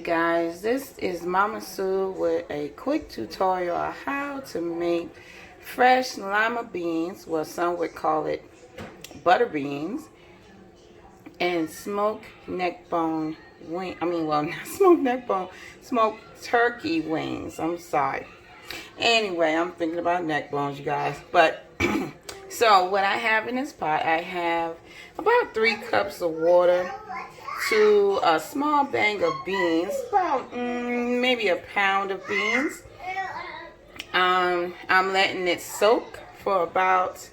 guys, this is Mama Sue with a quick tutorial on how to make fresh lima beans, well some would call it butter beans, and smoked neck bone wing, not smoked neck bone, smoked turkey wings. I'm sorry. Anyway, I'm thinking about neck bones, you guys. But so what I have in this pot, I have about 3 cups of water to a small bag of beans, about maybe a pound of beans. I'm letting it soak for about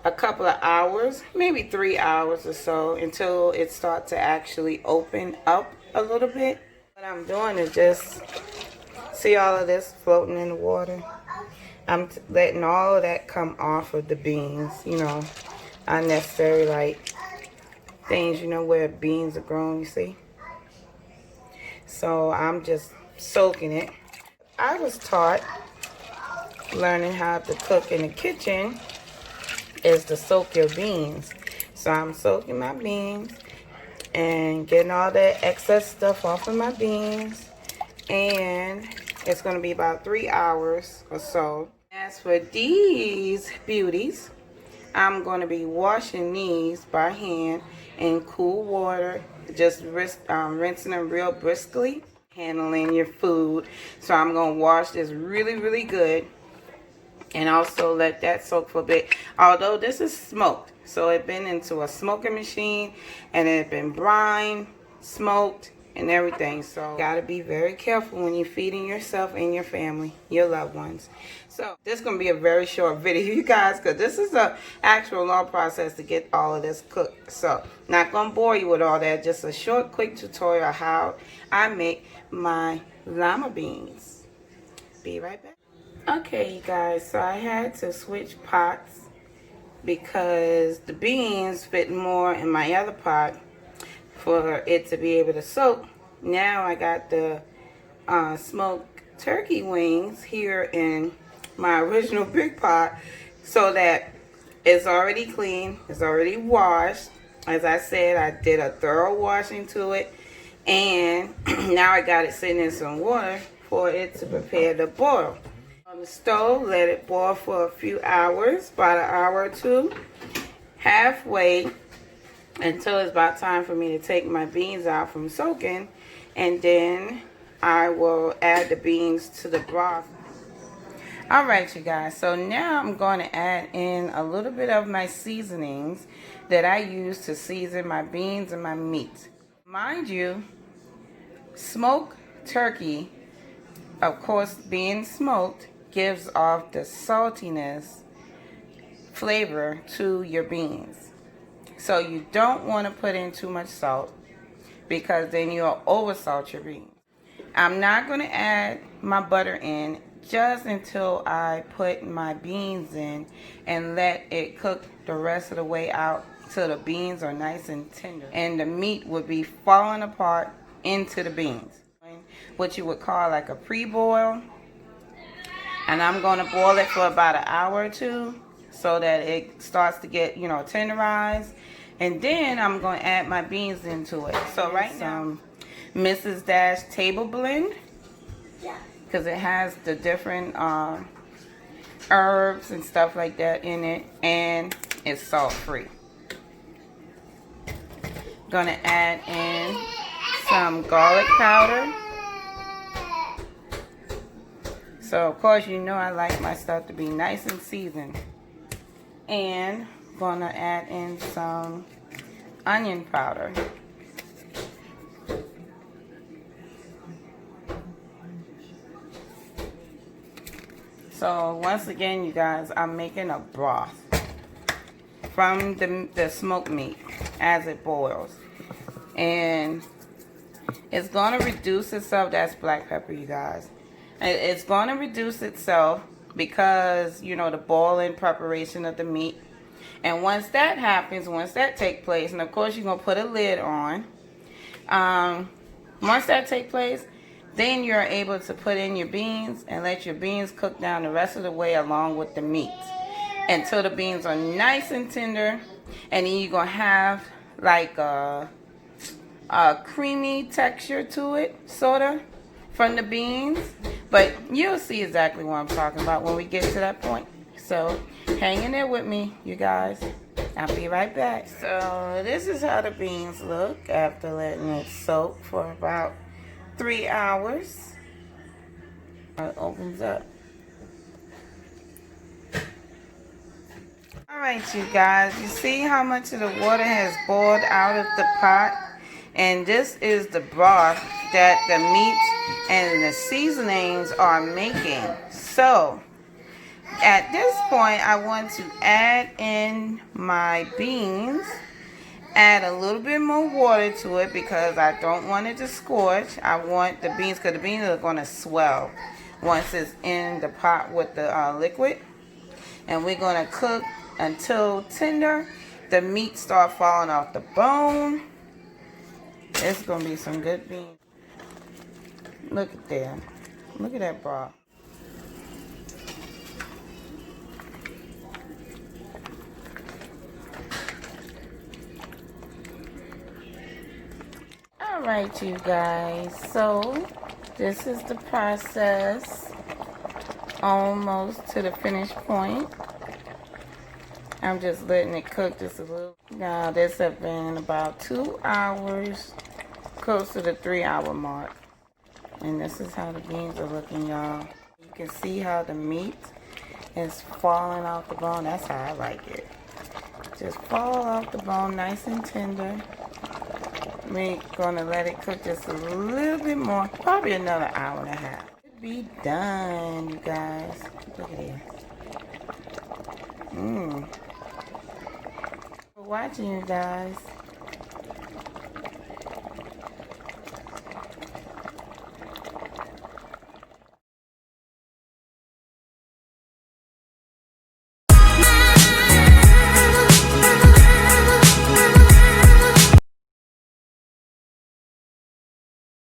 a couple of hours, maybe 3 hours or so, until it starts to actually open up a little bit. What I'm doing is just, see all of this floating in the water? I'm letting all of that come off of the beans, unnecessary like things, where beans are grown, you see. So I'm just soaking it. I was taught, learning how to cook in the kitchen, is to soak your beans. So I'm soaking my beans and getting all that excess stuff off of my beans, and it's going to be about 3 hours or so. As for these beauties, I'm going to be washing these by hand in cool water, just rinsing them real briskly, handling your food. So I'm going to wash this really good, and also let that soak for a bit. Although this is smoked, so it's been into a smoking machine and it's been brined, smoked, and everything. So you gotta be very careful when you're feeding yourself and your family, your loved ones. So this is gonna be a very short video, you guys, because this is a actual long process to get all of this cooked. So not gonna bore you with all that, just a short quick tutorial of how I make my lima beans. Be right back. Okay, you guys, so I had to switch pots because the beans fit more in my other pot for it to be able to soak. Now I got the smoked turkey wings here in my original big pot, so that it's already clean, it's already washed. As I said, I did a thorough washing to it, and now I got it sitting in some water for it to prepare to boil. On the stove, let it boil for a few hours, about an hour or two, halfway, until it's about time for me to take my beans out from soaking, and then I will add the beans to the broth. Alright, you guys, so now I'm going to add in a little bit of my seasonings that I use to season my beans and my meat. Mind you, smoked turkey, of course being smoked, gives off the saltiness flavor to your beans. So you don't want to put in too much salt, because then you'll oversalt your beans. I'm not going to add my butter in just until I put my beans in and let it cook the rest of the way out till the beans are nice and tender and the meat would be falling apart into the beans. What you would call like a pre-boil. And I'm going to boil it for about an hour or two so that it starts to get, tenderized. And then I'm going to add my beans into it. So right now, Mrs. Dash table blend, because it has the different herbs and stuff like that in it, and it's salt free. Going to add in some garlic powder. So of course I like my stuff to be nice and seasoned. And gonna add in some onion powder. So once again, you guys, I'm making a broth from the smoked meat as it boils. And it's gonna reduce itself. That's black pepper, you guys. It's going to reduce itself because, the boiling preparation of the meat. And once that happens, once that takes place, and of course you're going to put a lid on. Once that takes place, then you're able to put in your beans and let your beans cook down the rest of the way along with the meat until the beans are nice and tender. And then you're going to have like creamy texture to it, sorta, from the beans. But you'll see exactly what I'm talking about when we get to that point. So hang in there with me, you guys. I'll be right back. So this is how the beans look after letting it soak for about 3 hours. It opens up. Alright, you guys, you see how much of the water has boiled out of the pot? And this is the broth that the meats and the seasonings are making. So at this point, I want to add in my beans, add a little bit more water to it because I don't want it to scorch. I want the beans, because the beans are going to swell once it's in the pot with the liquid. And we're going to cook until tender. The meat start falling off the bone. It's going to be some good beans. Look at there. Look at that broth. Alright, you guys, so this is the process, almost to the finished point. I'm just letting it cook just a little. Now this has been about 2 hours, close to the 3-hour mark. And this is how the beans are looking, y'all. You can see how the meat is falling off the bone. That's how I like it. Just fall off the bone, nice and tender. We're gonna let it cook just a little bit more, probably another hour and a half. Should be done, you guys. Look at it. For watching, you guys.